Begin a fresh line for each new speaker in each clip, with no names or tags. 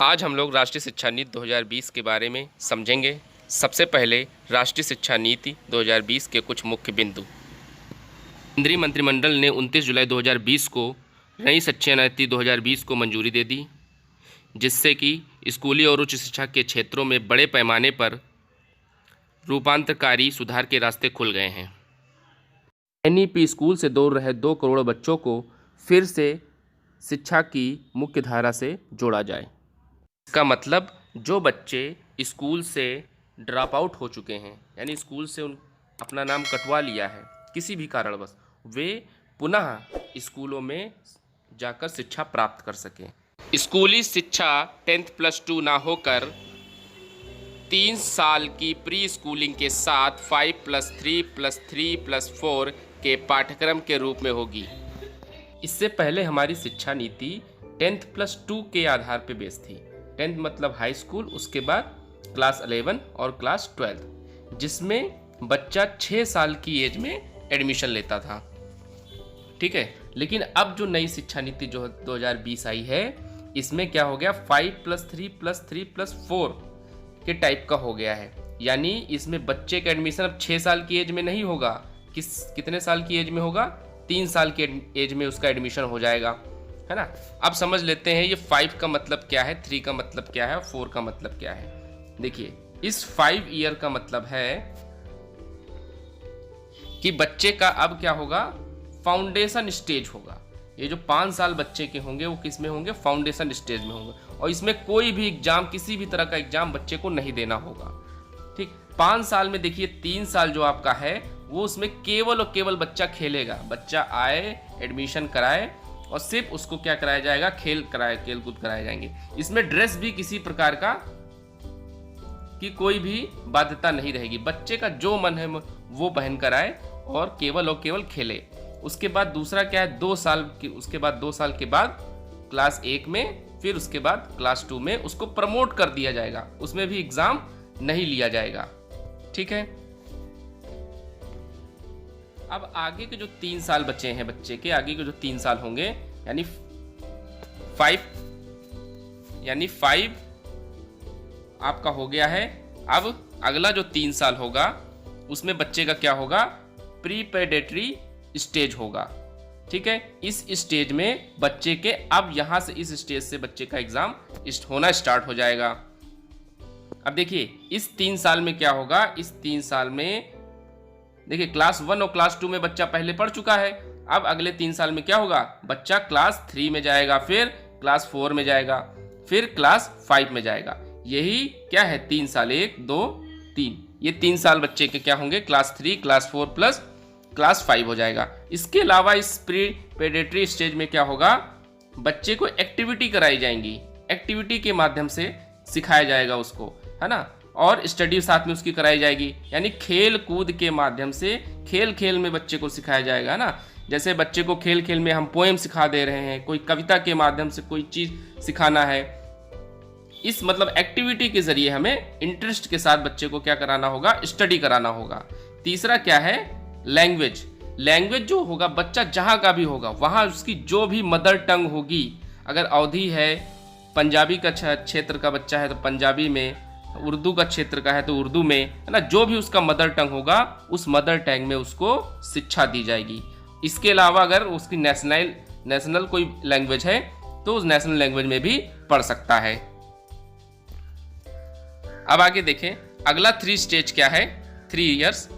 आज हम लोग राष्ट्रीय शिक्षा नीति 2020 के बारे में समझेंगे। सबसे पहले राष्ट्रीय शिक्षा नीति 2020 के कुछ मुख्य बिंदु। केंद्रीय मंत्रिमंडल ने 29 जुलाई 2020 को नई शिक्षा नीति 2020 को मंजूरी दे दी, जिससे कि स्कूली और उच्च शिक्षा के क्षेत्रों में बड़े पैमाने पर रूपांतरकारी सुधार के रास्ते खुल गए हैं। एनईपी स्कूल से दूर रहे 2 करोड़ बच्चों को फिर से शिक्षा की मुख्य धारा से जोड़ा जाए। इसका मतलब जो बच्चे स्कूल से ड्रॉप आउट हो चुके हैं, यानी स्कूल से अपना नाम कटवा लिया है किसी भी कारणवश, वे पुनः स्कूलों में जाकर शिक्षा प्राप्त कर सकें। स्कूली शिक्षा 10+2 ना होकर 3 साल की प्री स्कूलिंग के साथ 5+3+3+4 के पाठ्यक्रम के रूप में होगी। इससे पहले हमारी शिक्षा नीति 10+2 के आधार पर बेस थी। 10th मतलब हाई स्कूल, उसके बाद क्लास 11 और क्लास 12, जिसमें बच्चा 6 साल की एज में एडमिशन लेता था। ठीक है, लेकिन अब जो नई शिक्षा नीति जो 2020 आई है, इसमें क्या हो गया, 5+3+3+4 के टाइप का हो गया है। यानी इसमें बच्चे का एडमिशन अब 6 साल की एज में नहीं होगा। कितने साल की एज में होगा? 3 साल की एज में उसका एडमिशन हो जाएगा, है ना। अब समझ लेते हैं ये 5 का मतलब क्या है, 3 का मतलब क्या है और 4 का मतलब क्या है। देखिए, इस 5 ईयर का मतलब है कि बच्चे का अब क्या होगा, फाउंडेशन स्टेज होगा। ये जो 5 साल बच्चे के होंगे वो किस में होंगे, फाउंडेशन स्टेज में होंगे, और इसमें कोई भी एग्जाम, किसी भी तरह का एग्जाम बच्चे को नहीं देना होगा। ठीक, 5 साल में देखिए 3 साल जो आपका है वो उसमें केवल और केवल बच्चा खेलेगा। बच्चा आए, एडमिशन कराए और सिर्फ उसको क्या कराया जाएगा, खेल कूद कराए जाएंगे। इसमें ड्रेस भी किसी प्रकार का कि कोई भी बाध्यता नहीं रहेगी। बच्चे का जो मन है वो पहन कर आए और केवल खेले। उसके बाद दूसरा क्या है, 2 साल की, उसके बाद 2 साल के बाद क्लास 1 में, फिर उसके बाद क्लास 2 में उसको प्रमोट कर दिया जाएगा। उसमें भी एग्जाम नहीं लिया जाएगा। ठीक है, अब आगे के जो 3 साल बचे हैं, बच्चे के आगे के जो 3 साल होंगे, यानी 5 आपका हो गया है। अब अगला जो 3 साल होगा उसमें बच्चे का क्या होगा, प्री पेडेटरी स्टेज होगा। ठीक है, इस स्टेज में बच्चे के, अब यहां से इस स्टेज से बच्चे का एग्जाम होना स्टार्ट हो जाएगा। अब देखिए इस 3 साल में क्या होगा, इस 3 साल में देखिए क्लास 1 और क्लास 2 में बच्चा पहले पढ़ चुका है। अब अगले 3 साल में क्या होगा, बच्चा क्लास 3 में जाएगा, फिर क्लास 4 में जाएगा, फिर क्लास 5 में जाएगा। यही क्या है, 3 साल, 1 2 3, ये 3 साल बच्चे के क्या होंगे, क्लास 3, क्लास 4 प्लस क्लास 5 हो जाएगा। इसके अलावा इस प्री पेडेटरी स्टेज में क्या होगा, बच्चे को एक्टिविटी कराई जाएंगी। एक्टिविटी के माध्यम से सिखाया जाएगा उसको, है ना, और स्टडी साथ में उसकी कराई जाएगी। यानी खेल कूद के माध्यम से, खेल में बच्चे को सिखाया जाएगा ना। जैसे बच्चे को खेल में हम पोएम सिखा दे रहे हैं, कोई कविता के माध्यम से कोई चीज सिखाना है। इस मतलब एक्टिविटी के जरिए हमें इंटरेस्ट के साथ बच्चे को क्या कराना होगा, स्टडी कराना होगा। तीसरा क्या है, लैंग्वेज जो होगा, बच्चा जहां का भी होगा वहां उसकी जो भी मदर टंग होगी। अगर अवधी है, पंजाबी का क्षेत्र का बच्चा है तो पंजाबी में, उर्दू का क्षेत्र का है तो उर्दू में, है ना, जो भी उसका मदर टंग होगा उस मदर टंग में उसको शिक्षा दी जाएगी। इसके अलावा अगर उसकी नेशनल कोई लैंग्वेज है तो उस नेशनल लैंग्वेज में भी पढ़ सकता है। अब आगे देखें, अगला 3 स्टेज क्या है, 3 इयर्स।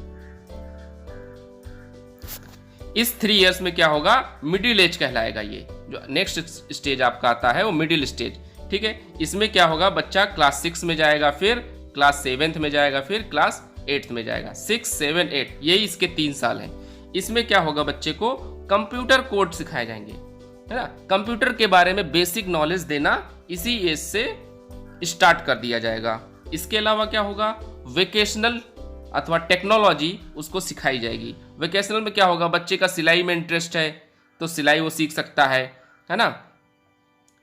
इस 3 इयर्स में क्या होगा, मिडिल एज कहलाएगा। ये जो नेक्स्ट स्टेज आपका आता है वो मिडिल स्टेज। ठीक है, इसमें क्या होगा, बच्चा क्लास 6 में जाएगा, फिर क्लास 7th में जाएगा, फिर क्लास 8th में जाएगा। 6, 7, 8 यही इसके 3 साल हैं। इसमें क्या होगा, बच्चे को कंप्यूटर कोड सिखाए जाएंगे, है ना। कंप्यूटर के बारे में बेसिक नॉलेज देना इसी एज से स्टार्ट कर दिया जाएगा। इसके अलावा क्या होगा, वेकेशनल अथवा टेक्नोलॉजी उसको सिखाई जाएगी। वेकेशनल में क्या होगा, बच्चे का सिलाई में इंटरेस्ट है तो सिलाई वो सीख सकता है ना।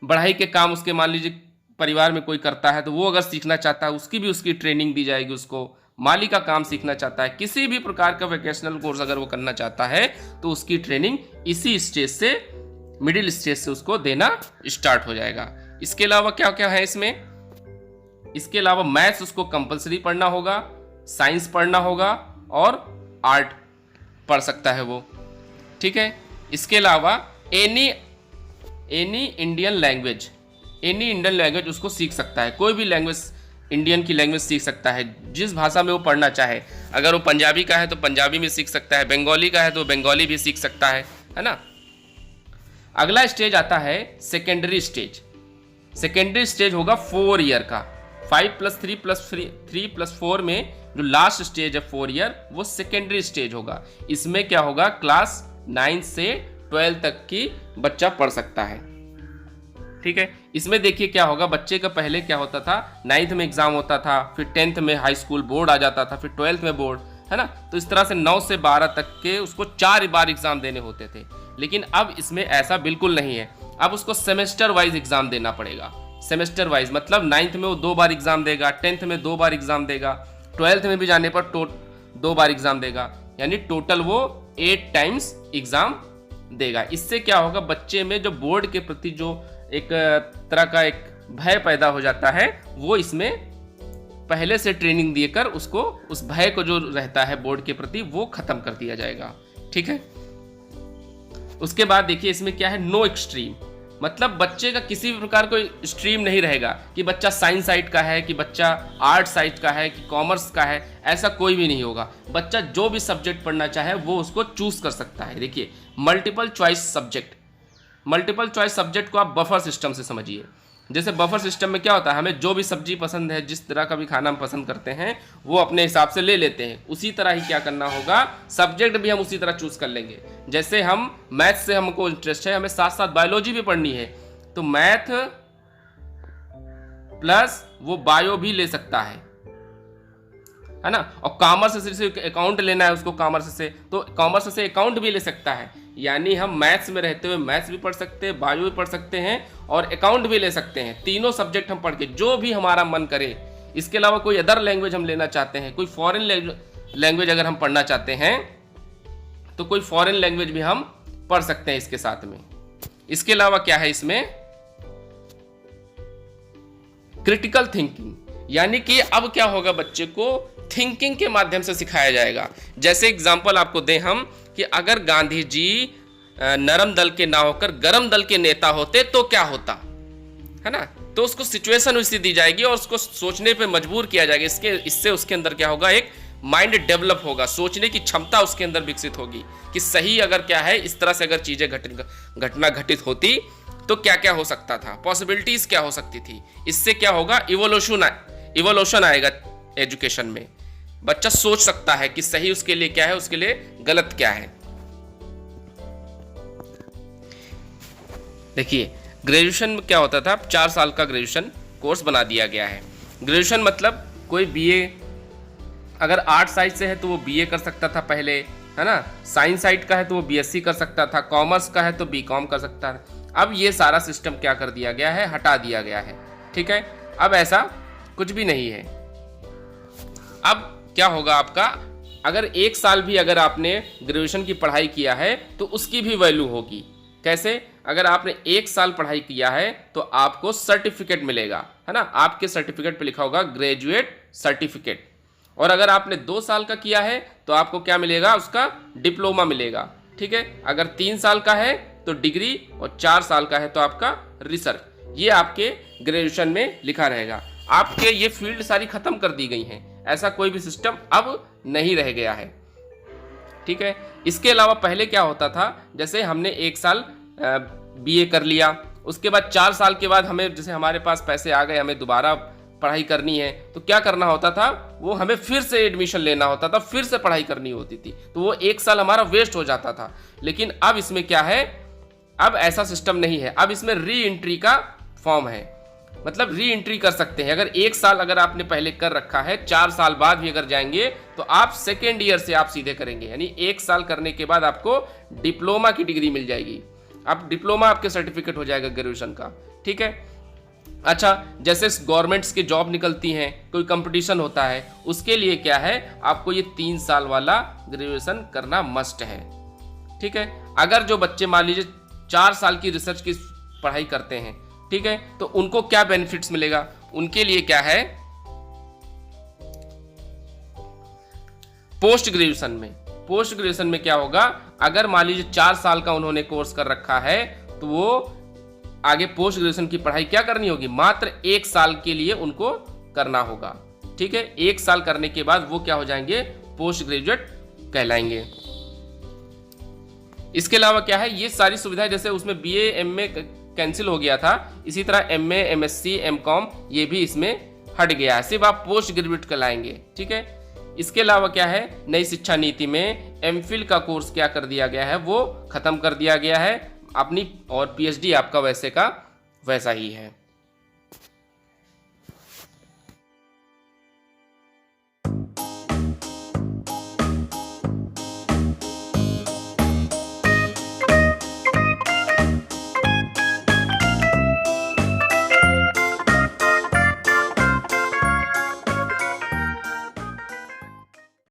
बढ़ाई के काम उसके, मान लीजिए परिवार में कोई करता है तो वो अगर सीखना चाहता है उसकी ट्रेनिंग दी जाएगी। उसको माली का काम सीखना चाहता है, किसी भी प्रकार का वोकेशनल कोर्स अगर वो करना चाहता है तो उसकी ट्रेनिंग इसी स्टेज से, मिडिल स्टेज से उसको देना स्टार्ट हो जाएगा। इसके अलावा क्या क्या है इसमें, इसके अलावा मैथ्स उसको कंपलसरी पढ़ना होगा, साइंस पढ़ना होगा और आर्ट पढ़ सकता है वो, ठीक है। इसके अलावा एनी इंडियन लैंग्वेज उसको सीख सकता है, कोई भी लैंग्वेज इंडियन की लैंग्वेज सीख सकता है, जिस भाषा में वो पढ़ना चाहे। अगर वो पंजाबी का है तो पंजाबी में सीख सकता है, बंगाली का है तो बंगाली भी सीख सकता है ना। अगला स्टेज आता है सेकेंडरी स्टेज। सेकेंडरी स्टेज होगा 4 ईयर का, 5+3+4 में जो लास्ट स्टेज है 4 ईयर, वो सेकेंडरी स्टेज होगा। इसमें क्या होगा, क्लास 9 से 12 तक की बच्चा पढ़ सकता है, ठीक है। इसमें देखिए क्या होगा, बच्चे का पहले क्या होता था, 9th में एग्जाम होता था, फिर 10th में हाई स्कूल बोर्ड आ जाता था, फिर 12th में बोर्ड, है ना। तो इस तरह से 9 से 12 तक के उसको 4 बार एग्जाम देने होते थे। लेकिन अब इसमें ऐसा बिल्कुल नहीं है, अब उसको सेमेस्टर वाइज एग्जाम देना पड़ेगा। सेमेस्टर वाइज मतलब 9th में वो 2 बार एग्जाम देगा, 10th में 2 बार एग्जाम देगा, 12th में भी जाने पर 2 बार एग्जाम देगा, यानी टोटल वो 8 टाइम्स एग्जाम देगा। इससे क्या होगा, बच्चे में जो बोर्ड के प्रति जो एक तरह का एक भय पैदा हो जाता है, वो इसमें पहले से ट्रेनिंग देकर उसको उस भय को जो रहता है बोर्ड के प्रति वो खत्म कर दिया जाएगा, ठीक है। उसके बाद देखिए इसमें क्या है, नो एक्सट्रीम, मतलब बच्चे का किसी भी प्रकार कोई स्ट्रीम नहीं रहेगा कि बच्चा साइंस साइड का है, कि बच्चा आर्ट साइड का है, कि कॉमर्स का है, ऐसा कोई भी नहीं होगा। बच्चा जो भी सब्जेक्ट पढ़ना चाहे वो उसको चूज कर सकता है। देखिए मल्टीपल चॉइस सब्जेक्ट को आप बफर सिस्टम से समझिए। जैसे बफर सिस्टम में क्या होता है, हमें जो भी सब्जी पसंद है, जिस तरह का भी खाना हम पसंद करते हैं, वो अपने हिसाब से ले लेते हैं। उसी तरह ही क्या करना होगा, सब्जेक्ट भी हम उसी तरह चूज कर लेंगे। जैसे हम मैथ से हमको इंटरेस्ट है, हमें साथ साथ बायोलॉजी भी पढ़नी है, तो मैथ प्लस वो बायो भी ले सकता है ना। और कॉमर्स से सिर्फ अकाउंट लेना है उसको, कॉमर्स से तो कॉमर्स से अकाउंट भी ले सकता है। यानी हम मैथ्स में रहते हुए मैथ्स भी पढ़ सकते हैं, बायो भी पढ़ सकते हैं और अकाउंट भी ले सकते हैं। तीनों सब्जेक्ट हम पढ़ के जो भी हमारा मन करे। इसके अलावा कोई अदर लैंग्वेज हम लेना चाहते हैं, कोई फॉरेन लैंग्वेज अगर हम पढ़ना चाहते हैं तो कोई फॉरेन लैंग्वेज भी हम पढ़ सकते हैं इसके साथ में। इसके अलावा क्या है इसमें, क्रिटिकल थिंकिंग, यानी कि अब क्या होगा, बच्चे को थिंकिंग के माध्यम से सिखाया जाएगा। जैसे एग्जांपल आपको दें हम कि अगर गांधी जी नरम दल के ना होकर गरम दल के नेता होते तो क्या होता, है ना। तो उसको सिचुएशन वैसी दी जाएगी और उसको सोचने पे मजबूर किया जाएगा। इससे उसके अंदर क्या होगा, एक माइंड डेवलप होगा, सोचने की क्षमता उसके अंदर विकसित होगी कि सही अगर क्या है, इस तरह से अगर चीजें घटना घटित होती तो क्या क्या हो सकता था, पॉसिबिलिटीज क्या हो सकती थी। इससे क्या होगा, इवोल्यूशन आएगा एजुकेशन में। बच्चा सोच सकता है कि सही उसके लिए क्या है, उसके लिए गलत क्या है। देखिए ग्रेजुएशन में क्या होता था, 4 साल का ग्रेजुएशन कोर्स बना दिया गया है। ग्रेजुएशन मतलब कोई बीए, अगर आर्ट साइड से है तो वो बीए कर सकता था पहले, है ना। साइंस साइड का है तो वो बीएससी कर सकता था, कॉमर्स का है तो बीकॉम कर सकता है। अब ये सारा सिस्टम क्या कर दिया गया है, हटा दिया गया है, ठीक है। अब ऐसा कुछ भी नहीं है। अब क्या होगा आपका, अगर 1 साल भी अगर आपने ग्रेजुएशन की पढ़ाई किया है तो उसकी भी वैल्यू होगी। कैसे, अगर आपने 1 साल पढ़ाई किया है तो आपको सर्टिफिकेट मिलेगा, है ना। आपके सर्टिफिकेट पे लिखा होगा ग्रेजुएट सर्टिफिकेट। और अगर आपने 2 साल का किया है तो आपको क्या मिलेगा, उसका डिप्लोमा मिलेगा, ठीक है। अगर 3 साल का है तो डिग्री और 4 साल का है तो आपका रिसर्च। ये आपके ग्रेजुएशन में लिखा रहेगा। आपके ये फील्ड सारी खत्म कर दी गई हैं, ऐसा कोई भी सिस्टम अब नहीं रह गया है, ठीक है। इसके अलावा पहले क्या होता था, जैसे हमने 1 साल बीए कर लिया, उसके बाद 4 साल के बाद हमें, जैसे हमारे पास पैसे आ गए, हमें दोबारा पढ़ाई करनी है तो क्या करना होता था, वो हमें फिर से एडमिशन लेना होता था, फिर से पढ़ाई करनी होती थी, तो वो 1 साल हमारा वेस्ट हो जाता था। लेकिन अब इसमें क्या है, अब ऐसा सिस्टम नहीं है। अब इसमें री एंट्री का फॉर्म है, मतलब री एंट्री कर सकते हैं। अगर 1 साल अगर आपने पहले कर रखा है, 4 साल बाद भी अगर जाएंगे तो आप सेकेंड ईयर से आप सीधे करेंगे, यानी 1 साल करने के बाद आपको डिप्लोमा की डिग्री मिल जाएगी। आप डिप्लोमा आपके सर्टिफिकेट हो जाएगा ग्रेजुएशन का, ठीक है। अच्छा, जैसे गवर्नमेंट्स की जॉब निकलती हैं, कोई कंपटीशन होता है, उसके लिए क्या है, आपको ये 3 साल वाला ग्रेजुएशन करना मस्ट है, ठीक है। अगर जो बच्चे मान लीजिए 4 साल की रिसर्च की पढ़ाई करते हैं ठीक है, तो उनको क्या बेनिफिट्स मिलेगा? उनके लिए क्या है, पोस्ट ग्रेजुएशन में क्या होगा, अगर मान लीजिए 4 साल का उन्होंने कोर्स कर रखा है तो वो आगे पोस्ट ग्रेजुएशन की पढ़ाई क्या करनी होगी, मात्र 1 साल के लिए उनको करना होगा। ठीक है, 1 साल करने के बाद वो क्या हो जाएंगे, पोस्ट ग्रेजुएट कहलाएंगे। इसके अलावा क्या है, ये सारी सुविधाएं जैसे उसमें बीए एमए कैंसिल हो गया था, इसी तरह एमए एमएससी एमकॉम ये भी इसमें हट गया है, सिर्फ आप पोस्ट ग्रेजुएट कहलाएंगे। ठीक है, इसके अलावा क्या है, नई शिक्षा नीति में एमफिल का कोर्स क्या कर दिया गया है, वो खत्म कर दिया गया है अपनी, और पीएचडी आपका वैसे का वैसा ही है।